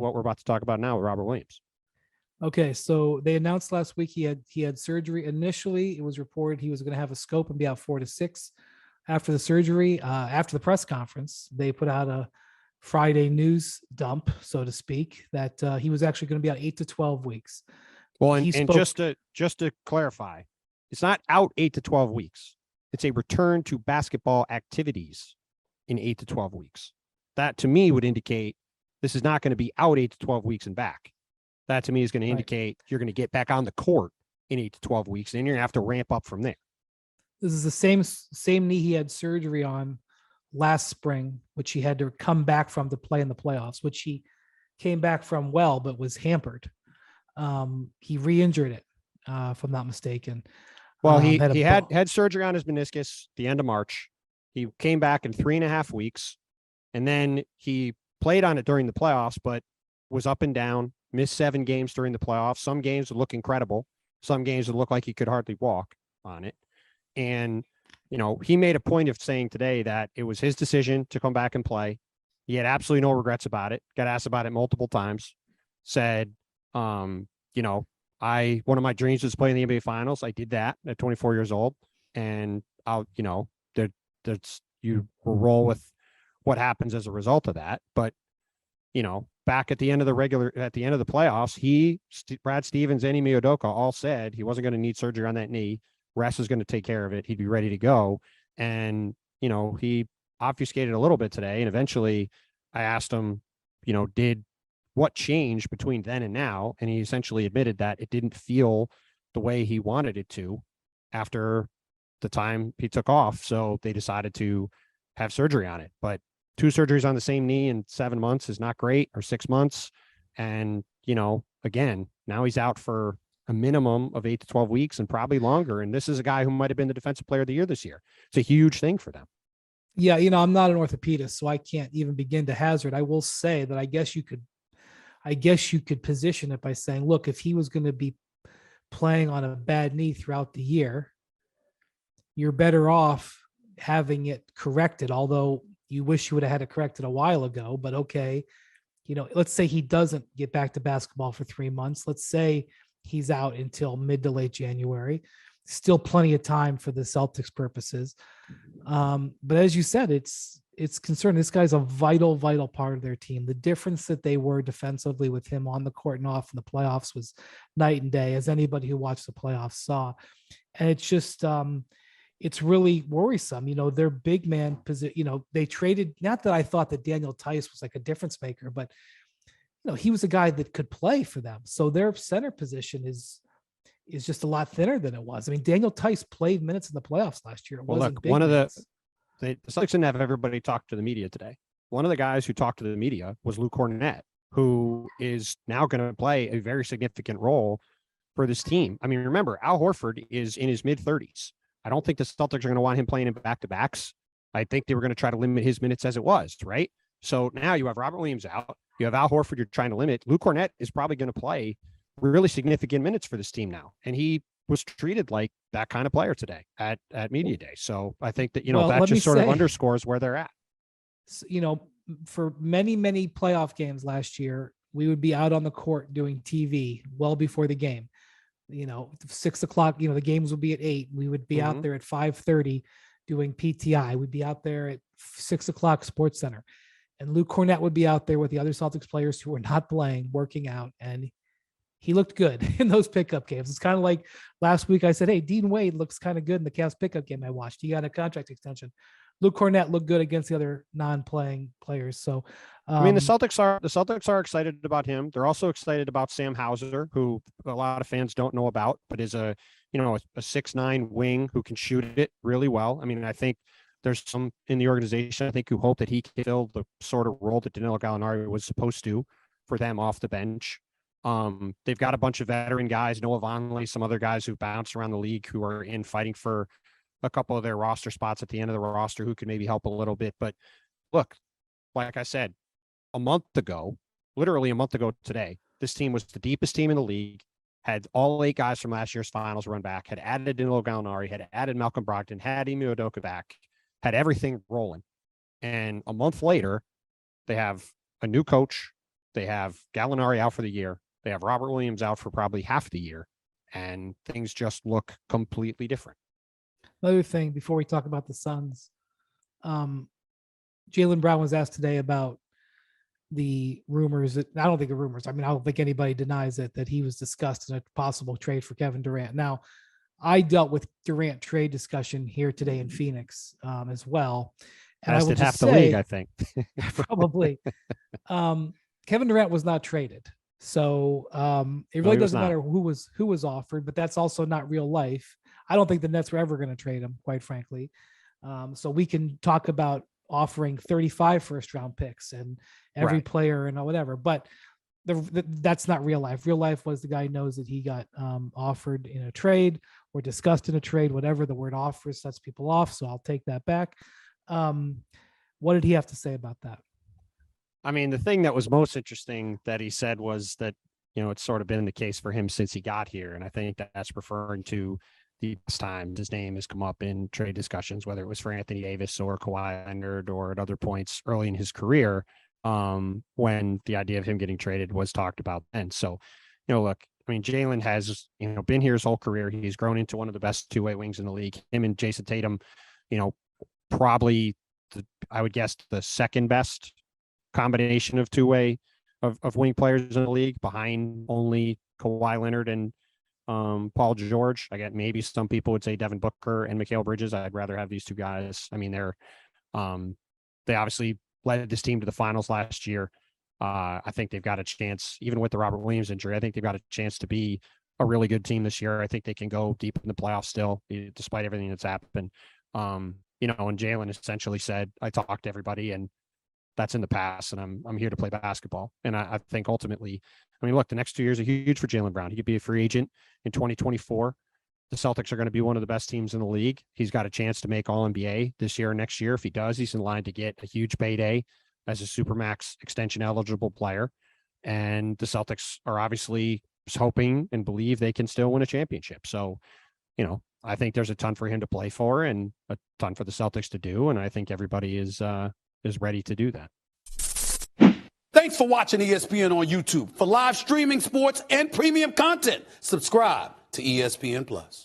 what we're about to talk about now with Robert Williams. Okay, so they announced last week he had surgery. Initially, it was reported he was going to have a scope and be out 4 to 6. After the surgery, after the press conference, they put out a Friday news dump, so to speak, that he was actually going to be out 8 to 12 weeks. Well, and just to clarify, it's not out 8 to 12 weeks. It's a return to basketball activities in 8 to 12 weeks. That to me would indicate this is not going to be out 8 to 12 weeks and back. That to me is going to indicate you're going to get back on the court in 8 to 12 weeks, and you're going to have to ramp up from there. This is the same knee he had surgery on last spring, which he had to come back from to play in the playoffs, which he came back from well, but was hampered. He re-injured it, if I'm not mistaken. Well, he had surgery on his meniscus the end of March. He came back in 3.5 weeks, and then he played on it during the playoffs, but was up and down, missed 7 games during the playoffs. Some games would look incredible. Some games would look like he could hardly walk on it. And, you know, he made a point of saying today that it was his decision to come back and play. He had absolutely no regrets about it. Got asked about it multiple times. Said, you know, one of my dreams was playing the NBA Finals. I did that at 24 years old. And I'll, you know, you will roll with what happens as a result of that. But, you know, back at the end of the playoffs, Brad Stevens, and Ime Udoka all said he wasn't going to need surgery on that knee. Russ is going to take care of it. He'd be ready to go. And, you know, he obfuscated a little bit today. And eventually I asked him, you know, what changed between then and now? And he essentially admitted that it didn't feel the way he wanted it to after the time he took off. So they decided to have surgery on it. But 2 surgeries on the same knee in 7 months is not great, or 6 months. And, you know, again, now he's out for a minimum of 8 to 12 weeks and probably longer. And this is a guy who might've been the defensive player of the year this year. It's a huge thing for them. Yeah. You know, I'm not an orthopedist, so I can't even begin to hazard. I will say that I guess you could position it by saying, look, if he was going to be playing on a bad knee throughout the year, you're better off having it corrected. Although you wish you would have had it corrected a while ago, but okay. You know, let's say he doesn't get back to basketball for 3 months. Let's say he's out until mid to late January. Still plenty of time for the Celtics purposes. But as you said, it's concerning. This guy's a vital part of their team. The difference that they were defensively with him on the court and off in the playoffs was night and day, as anybody who watched the playoffs saw. And it's just, it's really worrisome. You know, their big man position, you know, they traded, not that I thought that Daniel Tice was like a difference maker, but you know, he was a guy that could play for them. So their center position is just a lot thinner than it was. I mean, Daniel Tice played minutes in the playoffs last year. It wasn't look, big minutes. The Celtics didn't have everybody talk to the media today. One of the guys who talked to the media was Luke Cornett, who is now going to play a very significant role for this team. I mean, remember, Al Horford is in his mid-30s. I don't think the Celtics are going to want him playing in back-to-backs. I think they were going to try to limit his minutes as it was, right? So now you have Robert Williams out. You have Al Horford you're trying to limit. Luke Cornett is probably going to play really significant minutes for this team now. And he was treated like that kind of player today at media day. So I think that, you know, that just sort of underscores where they're at. You know, for many playoff games last year, we would be out on the court doing TV well before the game. You know, 6 o'clock, you know, the games would be at 8. We would be out there at 5:30 doing PTI. We'd be out there at 6 o'clock Sports Center. And Luke Cornett would be out there with the other Celtics players who were not playing, working out. And he looked good in those pickup games. It's kind of like last week I said, hey, Dean Wade looks kind of good in the Cavs pickup game I watched. He got a contract extension. Luke Cornett looked good against the other non-playing players. So, I mean, the Celtics are excited about him. They're also excited about Sam Hauser, who a lot of fans don't know about, but is a 6'9" wing who can shoot it really well. I mean, I think there's some in the organization, I think, who hope that he can fill the sort of role that Danilo Gallinari was supposed to for them off the bench. They've got a bunch of veteran guys, Noah Vonleh, some other guys who bounce around the league who are in fighting for a couple of their roster spots at the end of the roster who could maybe help a little bit. But look, like I said, literally a month ago today, this team was the deepest team in the league, had all 8 guys from last year's finals run back, had added Danilo Gallinari, had added Malcolm Brogdon, had Ime Udoka back, had everything rolling. And a month later, they have a new coach, They have Gallinari out for the year. They have Robert Williams out for probably half the year, and things just look completely different. Another thing before we talk about the Suns, Jaylen Brown was asked today about the rumors that I don't think the rumors. I mean, I don't think anybody denies it that he was discussed in a possible trade for Kevin Durant. Now, I dealt with Durant trade discussion here today in Phoenix as well, and As I will did half just the say, league, I think. probably, Kevin Durant was not traded, so it really doesn't matter who was offered. But that's also not real life. I don't think the Nets were ever going to trade him, quite frankly. So we can talk about offering 35 first-round picks and every player and whatever, but that's not real life. Real life was the guy knows that he got offered in a trade or discussed in a trade, whatever. The word offer sets people off, so I'll take that back. What did he have to say about that? I mean, the thing that was most interesting that he said was that, it's sort of been the case for him since he got here. And I think that's referring to the times his name has come up in trade discussions, whether it was for Anthony Davis or Kawhi Leonard or at other points early in his career, when the idea of him getting traded was talked about. And so, look, I mean, Jaylen has, been here his whole career. He's grown into one of the best two-way wings in the league. Him and Jason Tatum, probably I would guess the second best combination of two-way of wing players in the league, behind only Kawhi Leonard and Paul George. I get maybe some people would say Devin Booker and Mikal Bridges. I'd rather have these two guys. I mean, they obviously led this team to the finals last year. I think they've got a chance, even with the Robert Williams injury, I think they've got a chance to be a really good team this year. I think they can go deep in the playoffs still, despite everything that's happened. And Jaylen essentially said, I talked to everybody and that's in the past, and I'm here to play basketball. And I think ultimately, I mean, look, the next 2 years are huge for Jaylen Brown. He could be a free agent in 2024. The Celtics are going to be one of the best teams in the league. He's got a chance to make All-NBA this year or next year. If he does, he's in line to get a huge payday as a Supermax extension eligible player. And the Celtics are obviously hoping and believe they can still win a championship. So, I think there's a ton for him to play for and a ton for the Celtics to do. And I think everybody is ready to do that. Thanks for watching ESPN on YouTube. For live streaming sports and premium content, subscribe to ESPN Plus.